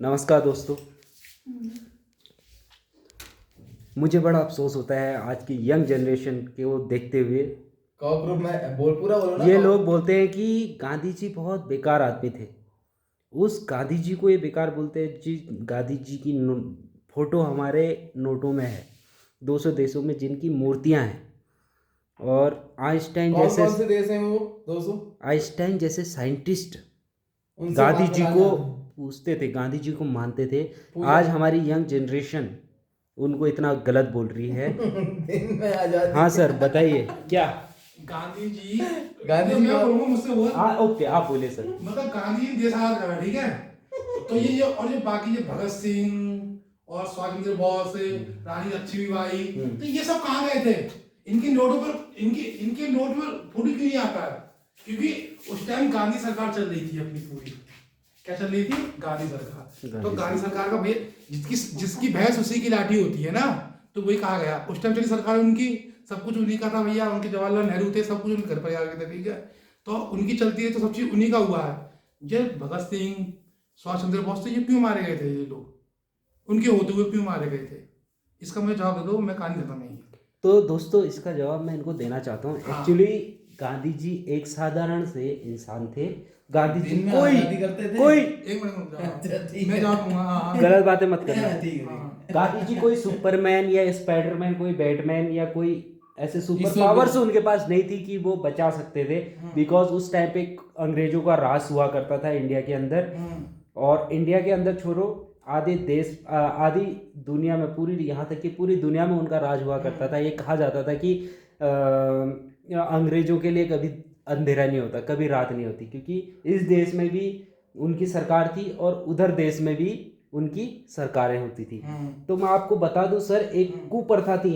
नमस्कार दोस्तों। मुझे बड़ा अफसोस होता है आज की यंग जनरेशन को देखते हुए। ग्रुप में बोल पूरा बोलो ना। ये लोग बोलते हैं कि गांधी जी बहुत बेकार आदमी थे। उस गांधी जी को ये बेकार बोलते हैं जी। गांधी जी की फोटो हमारे नोटों में है, 200 देशों में जिनकी मूर्तियां हैं। और आइंस्टाइन कौन जैसे कौन से देश हैं वो 200? आइंस्टाइन जैसे साइंटिस्ट उनसे गांधी बात जी कराना। को पूछते थे, गांधी जी को मानते थे। पूजा। आज हमारी यंग जनरेशन उनको इतना गलत बोल रही है। दिन में आजादी। हाँ सर, बताइए क्या। गांधी जी गांधी जी मैं को- बोलूंगा मुझसे वो हाँ ओके, आप बोले सर। मतलब गांधी जी देश आजाद करा, ठीक है। तो ये और ये बाकी ये भगत सिंह और सुभाष चंद्र बोस, रानी लक्ष्मीबाई, तो ये सब कहाँ गए थे? इनके नोटों पर इनके नोट पर फोटो क्यों नहीं आता है? क्योंकि उस टाइम गांधी सरकार चल रही थी अपनी पूरी। क्या चल रही थी? गांधी सरकार। तो गांधी सरकार का भैया जिसकी भैंस उसी की लाठी होती है ना, तो वही कहा गया। उस टाइम चली सरकार उनकी, सब कुछ उन्हीं का था भैया। उनके जवाहरलाल नेहरू थे, सब कुछ उनके घर पर आ गए थे, ठीक है। तो उनकी चलती है तो सब चीज उन्हीं का हुआ है। ये भगत सिंह, सुभाष चंद्र बोस, तो ये क्यों मारे गए थे? ये लोग उनके होते हुए क्यों मारे गए थे? इसका मुझे जवाब दे दो, मैं कहानी खत्म नहीं है। तो दोस्तों, इसका जवाब मैं इनको देना चाहता हूँ। हाँ। एक्चुअली गांधी जी एक साधारण से इंसान थे। गांधी जी दिन में कोई आजादी करते थे। कोई एक मिनट रुक जाओ। अच्छा, ठीक मैं है। जवाब दूंगा। हाँ, गलत बातें मत करना। ठीक है, ठीक है। हाँ। गांधी जी कोई सुपरमैन या स्पाइडरमैन, कोई बैटमैन या कोई ऐसे सुपर ईश्वर पावर्स को- उनके पास नहीं थी कि वो बचा सकते थे। बिकॉज उस टाइम पे अंग्रेजों का राज हुआ करता था इंडिया के अंदर। और इंडिया के अंदर छोड़ो, आधे देश आधी दुनिया में, पूरी यहाँ तक कि पूरी दुनिया में उनका राज हुआ करता था। ये कहा जाता था कि अंग्रेजों के लिए कभी अंधेरा नहीं होता, कभी रात नहीं होती, क्योंकि इस देश में भी उनकी सरकार थी और उधर देश में भी उनकी सरकारें होती थी। तो मैं आपको बता दूं सर, एक कुप्रथा थी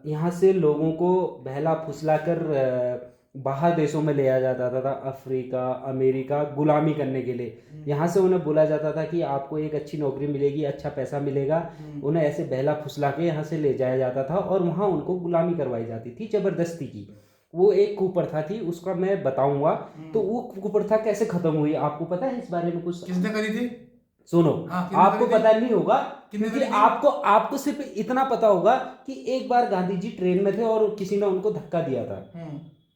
यहाँ से लोगों को बहला फुसला कर बाहर देशों में ले जाया जाता था, अफ्रीका, अमेरिका, गुलामी करने के लिए। यहाँ से उन्हें बोला जाता था कि आपको एक अच्छी नौकरी मिलेगी, अच्छा पैसा मिलेगा। उन्हें ऐसे बहला फुसला के यहाँ से ले जाया जाता था और वहाँ उनको गुलामी करवाई जाती थी, जबरदस्ती की। वो एक कुप्रथा थी, उसका मैं बताऊंगा। तो वो कुप्रथा कैसे खत्म हुई, आपको पता है इस बारे में कुछ? किसने करी थी? सुनो, हाँ, कितने आपको करी थी? पता नहीं होगा, कितने क्योंकि करी थी? आपको सिर्फ इतना पता होगा कि एक बार गांधी जी ट्रेन में थे और किसी ने उनको धक्का दिया था।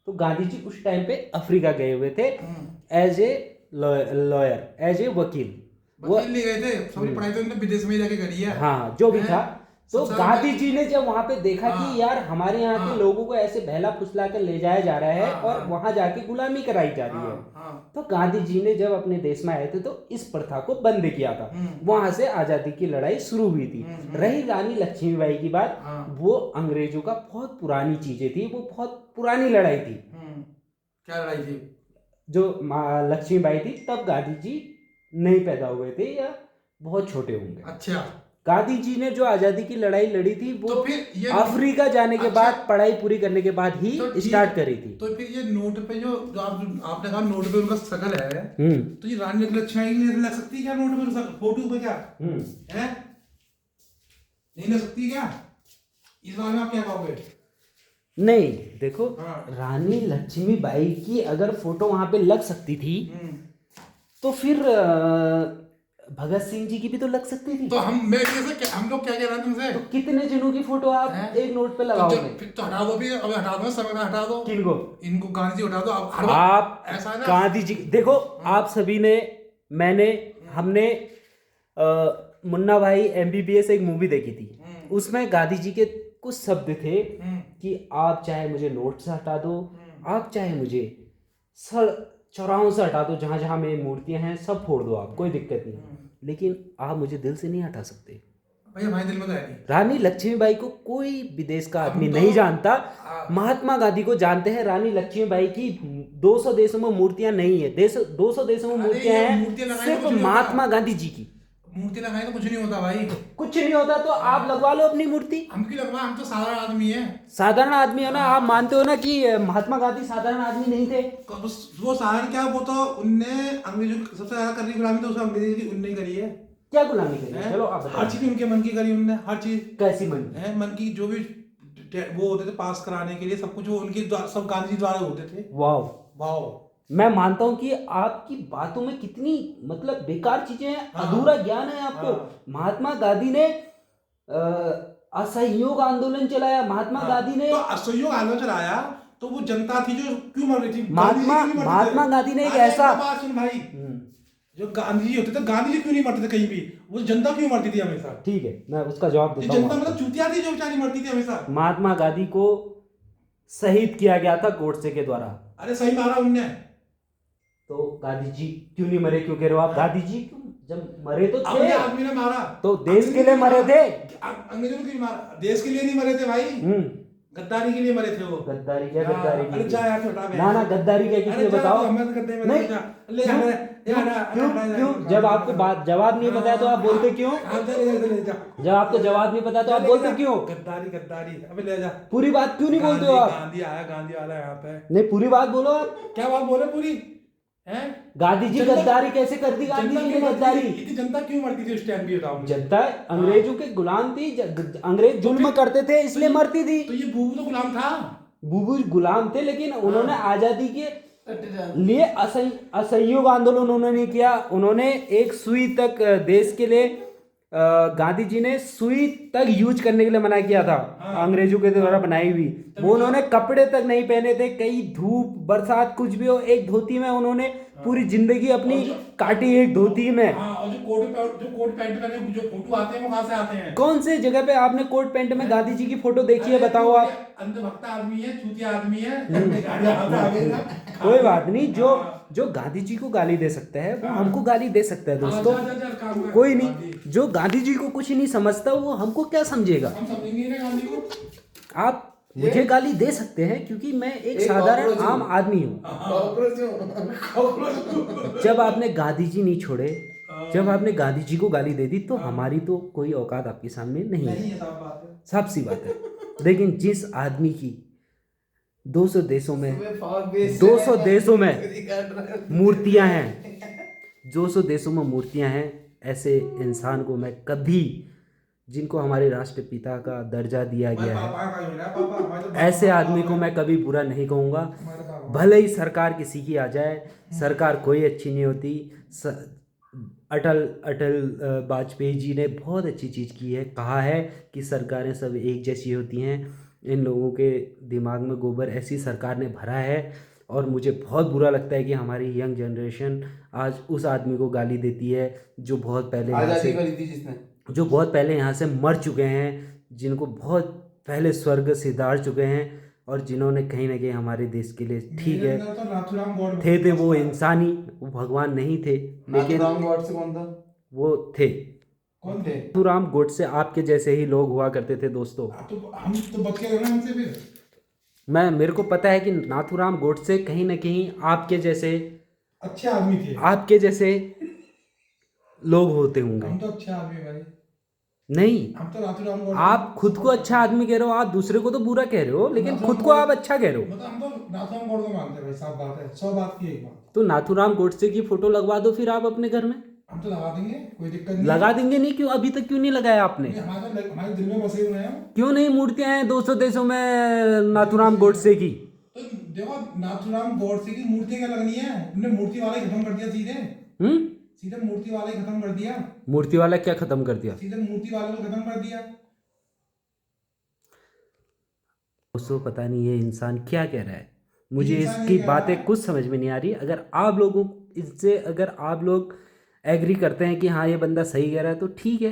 तो गांधी जी उस टाइम पे अफ्रीका गए हुए थे as a lawyer, as a वकील। वकील नहीं गए थे, सबकी पढ़ाई तो उन्होंने विदेश में जाके करी है। हाँ, जो भी हैं? था। तो सबसे गांधी ज्यादा- जी ने जब वहां पे देखा हाँ। कि यार हमारे यहाँ के हाँ। लोगों को ऐसे बहला फुसला कर ले जाया जा रहा है हाँ, और हाँ। वहां जाके गुलामी कराई जा रही है। हाँ। तो गांधी जी ने जब अपने देश में आए थे तो इस प्रथा को बंद किया था। वहां से आजादी की लड़ाई शुरू हुई थी। रही रानी लक्ष्मीबाई की बात, हाँ। वो अंग्रेजों का बहुत पुरानी चीजें थी, वो बहुत पुरानी लड़ाई थी। क्या लड़ाई थी? जो लक्ष्मीबाई थी तब गांधी जी नहीं पैदा हुए थे या बहुत छोटे होंगे। अच्छा। गांधी जी ने जो आजादी की लड़ाई लड़ी थी वो तो फिर ये अफ्रीका जाने के अच्छा। बाद, पढ़ाई पूरी करने के बाद ही तो ठीक- स्टार्ट करी थी। तो फिर ये नोट पे जो आपने कहा नोट पे उनका शकल है, हम्म तो ये रानी लक्ष्मीबाई नहीं लग सकती क्या नोट पे, फोटो पे? क्या है? नहीं लग सकती क्या? इस बारे में आप क्या कहोगे? नहीं, देखो, हाँ। रानी लक्ष्मीबाई की अगर फोटो वहां पे लग सकती थी तो फिर भगत सिंह जी की भी तो लग सकती थी। तो हम लोग क्या कह रहे हैं तुमसे? तो कितने जनों की फोटो आप हैं? एक नोट पे तो लगाओगे? फिर तो हटा दो, भी अब हटा दो, समय में हटा दो। किनको? इनको गांधी जी हटा दो। अब हर बार आप ऐसा है ना। गांधी जी देखो, आप सभी ने, मैंने, हमने मुन्ना भाई MBBS एक मूवी देखी थी। उसमें गांधी जी के कुछ शब्द थे कि आप चाहे मुझे नोट से हटा दो, आप चाहे मुझे चौराहों से हटा दो, जहां जहां मेरी मूर्तियां हैं सब फोड़ दो, आप कोई दिक्कत नहीं, लेकिन आप मुझे दिल से नहीं हटा सकते। भैया हमारे दिल में तो है नहीं। रानी लक्ष्मीबाई को कोई विदेश का आदमी हम तो- नहीं जानता, हाँ। महात्मा गांधी को जानते हैं। रानी लक्ष्मीबाई की 200 देशों में मूर्तियां नहीं है, 200 देशों में अरे मूर्तियां ये हैं मूर्तियां लगाई तो सिर्फ कुछ नहीं होता। महात्मा गांधी जी की। मूर्ति लगाए तो कुछ नहीं होता भाई। कुछ नहीं होता तो आप लगवा लो अपनी मूर्ति। हम क्यों लगवा, हम तो साधारण आदमी है। साधारण आदमी है ना, आप मानते हो ना कि महात्मा गांधी साधारण आदमी नहीं थे? वो साधारण क्या, वो तो उनने अंग्रेजों की सबसे ज्यादा करनी गुलामी तो उस अंग्रेजी की उनने करी है। क्या गुलामी करी? हैं? चलो आप हर बताओ। चीज उनके मन की करी उनने, हर चीज। कैसी मन? है मन की, जो भी वो होते थे पास कराने के लिए, सब कुछ वो उनके सब गांधी जी द्वारा होते थे। वाह, वाह। मैं मानता हूं कि आपकी बातों में कितनी मतलब बेकार चीजें हैं, अधूरा ज्ञान है आपको। महात्मा गांधी ने असहयोग आंदोलन चलाया, महात्मा गांधी ने तो असहयोग आंदोलन चलाया, तो वो जनता थी जो क्यों मर रही थी? महात्मा गांधी ने एक ऐसा बात सुन भाई, जो गांधी जी होते थे, गांधी जी क्यों नहीं मरते थे कहीं भी? वो जनता क्यों मरती थी हमेशा? ठीक है, मैं उसका जवाब देता जनता हूँ। मतलब चूतिया थी जो बेचारी मरती थी हमेशा। महात्मा गांधी को शहीद किया गया था गोडसे के द्वारा। अरे सही मारा उनने। तो गांधी जी क्यों नहीं मरे, क्यों कह रहे हो आप? गांधी जी क्यों जब मरे तो थे, अपने आदमी ने मारा तो देश के लिए मरे थे। अंग्रेजों को क्यों मारा? देश के लिए नहीं मरे थे भाई, गद्दारी के लिए मरे थे वो। गद्दारी क्या? गद्दारी अरे जा यार छोटा बहन। ना गद्दारी क्या किसी ने बताओ? हमें गद्दे में नहीं, ले क्यों? जब आपको बात जवाब नहीं पता है तो आप बोलते क्यों? जब आपको जवाब नहीं पता तो आप बोलते क्यों? गद्दारी अबे ले जा। पूरी बात क्यों नहीं बोलते हो आप? गांधी आया, गांधी वाला यहाँ पे। नहीं, पूरी बात बोलो आप। क्या बात बोले पूरी? हैं? गांधी जी गद्दारी कैसे कर दी? गांधी जी ने गद्दारी? इतनी जनता क्यों मरती थी उस टाइम भी बताओ मुझे। जनता अंग्रेजों के गुलाम थी, अंग्रेज जुल्म करते थे इसलिए मरती थी। तो ये बूबू तो गुलाम था। बूबू गुलाम थे, लेकिन उन्होंने आजादी के लिए असहयोग आंदोलन उन्होंने किया। उन्होंने एक सुई तक देश के लिए गांधी जी ने सुई तक यूज करने के लिए मना किया था, अंग्रेजों के द्वारा बनाई हुई। वो उन्होंने कपड़े तक नहीं पहने थे, कई धूप बरसात कुछ भी हो, एक धोती में उन्होंने पूरी जिंदगी अपनी काटी, एक धोती में। और जो कोट पैंट पहने जो फोटो आते हैं वो कहाँ से आते हैं? कौन से जगह पे आपने कोट पैंट में गांधी जी की फोटो देखी है बताओ आप? अंधभक्त आदमी है, चूतिया आदमी है। कोई बात नहीं, जो गांधी जी को गाली दे सकता है वो हमको गाली दे सकता है दोस्तों। कोई नहीं, जो गांधी जी को कुछ नहीं समझता वो हमको क्या समझेगा? हम समझेंगे ना गांधी को। आप मुझे गाली दे सकते हैं क्योंकि मैं एक साधारण आम आदमी हूँ। जब आपने गांधी जी नहीं छोड़े, जब आपने गांधी जी को गाली दे दी, तो हमारी तो कोई औकात आपके सामने नहीं है, साफ सी बात है। लेकिन जिस आदमी की 200 देशों में मूर्तियां हैं, 200 देशों में मूर्तियां हैं, ऐसे इंसान को मैं कभी, जिनको हमारे राष्ट्रपिता का दर्जा दिया गया है, ऐसे आदमी को मैं कभी बुरा नहीं कहूँगा। भले ही सरकार किसी की आ जाए, सरकार कोई अच्छी नहीं होती। अटल वाजपेयी जी ने बहुत अच्छी चीज़ की है, कहा है कि सरकारें सब एक जैसी होती हैं। इन लोगों के दिमाग में गोबर ऐसी सरकार ने भरा है, और मुझे बहुत बुरा लगता है कि हमारी यंग जनरेशन आज उस आदमी को गाली देती है जो बहुत पहले यहाँ से मर चुके हैं, जिनको बहुत पहले स्वर्ग सिधार चुके हैं, और जिन्होंने कहीं ना कहीं हमारे देश के लिए, ठीक है थे वो इंसानी, वो भगवान नहीं थे, लेकिन वो थे। कौन थे? नाथूराम गोडसे आपके जैसे ही लोग हुआ करते थे दोस्तों। तो हम तो बच गए ना उनसे फिर। मेरे को पता है कि नाथूराम गोडसे कहीं ना कहीं आपके जैसे अच्छे आदमी थे, आपके जैसे लोग होते होंगे। हम तो अच्छे आदमी भाई नहीं, हम तो नाथूराम गोडसे, आप खुद को अच्छा आदमी कह रहे हो, आप दूसरे को तो बुरा कह रहे हो, लेकिन खुद को आप अच्छा कह रहे हो। मतलब हम तो नाथूराम गोडसे को मानते हैं भाई, साफ बात है, 100 बात की एक बात। तो नाथूराम गोडसे की फोटो लगवा दो फिर आप अपने घर में। हम तो लगा देंगे, कोई दिक्कत नहीं। लगा देंगे नहीं? क्यों अभी तक क्यों नहीं लगाया आपने? हमारे दिल में बसे हुए हैं। क्यों नहीं? मूर्तियां हैं 200 देशों में नाथूराम गोडसे की। तो देखो, नाथूराम गोडसे की मूर्ति क्या लगनी है? उन्होंने मूर्ति वाला ही खत्म कर दिया सीधे। सीधे मूर्ति वाला ही खत्म कर दिया। मूर्ति वाला क्या खत्म कर दिया? सीधे मूर्ति वाले को खत्म कर दिया। दोस्तों पता नहीं ये इंसान क्या कह रहा है, मुझे इसकी बातें कुछ समझ में नहीं आ रही। अगर आप लोग एग्री करते हैं कि हाँ ये बंदा सही कह रहा है तो ठीक है,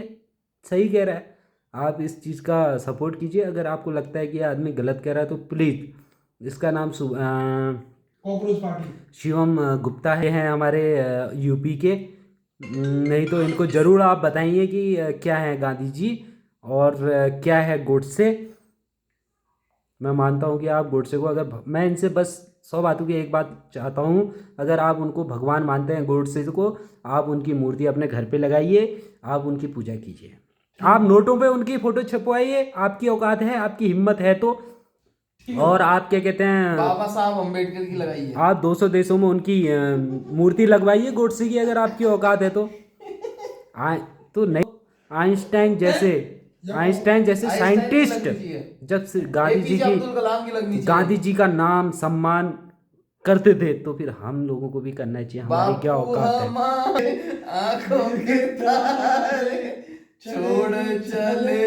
सही कह रहा है, आप इस चीज़ का सपोर्ट कीजिए। अगर आपको लगता है कि ये आदमी गलत कह रहा है तो प्लीज़, इसका नाम कॉकरोच पार्टी शिवम गुप्ता हैं हमारे यूपी के, नहीं तो इनको ज़रूर आप बताइए कि क्या है गांधी जी और क्या है गोडसे। मैं मानता हूँ कि आप गोडसे को, अगर मैं इनसे बस 100 बातों की एक बात चाहता हूँ, अगर आप उनको भगवान मानते हैं गोडसे को, आप उनकी मूर्ति अपने घर पे लगाइए, आप उनकी पूजा कीजिए, आप नोटों पे उनकी फ़ोटो छपवाइए, आपकी औकात है, आपकी हिम्मत है तो। और आप क्या कहते हैं, बाबा साहब अम्बेडकर की लगाइए। आप 200 देशों में उनकी मूर्ति लगवाइए गोडसे की, अगर आपकी औकात है तो। तो नहीं, आइंस्टाइन जैसे साइंटिस्ट जब गांधी जी का नाम सम्मान करते थे, तो फिर हम लोगों को भी करना चाहिए। हमारी क्या बापू औकात है। हमारे आंखों के तारे छोड़ चले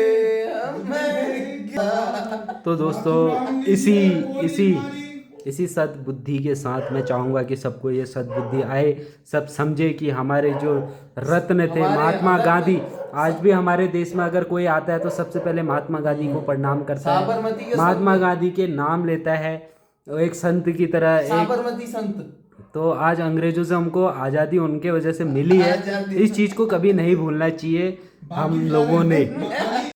हमें क्या। तो दोस्तों इसी सद्बुद्धि के साथ मैं चाहूँगा कि सबको ये सद्बुद्धि आए, सब समझे कि हमारे जो रत्न थे महात्मा गांधी, आज भी हमारे देश में अगर कोई आता है तो सबसे पहले महात्मा गांधी को प्रणाम करता है, साबरमती के महात्मा संत। गांधी के नाम लेता है, एक संत की तरह। एक साबरमती संत। तो आज अंग्रेजों से हमको आज़ादी उनके वजह से मिली है, आज़ादी। इस चीज़ को कभी नहीं भूलना चाहिए हम लोगों ने।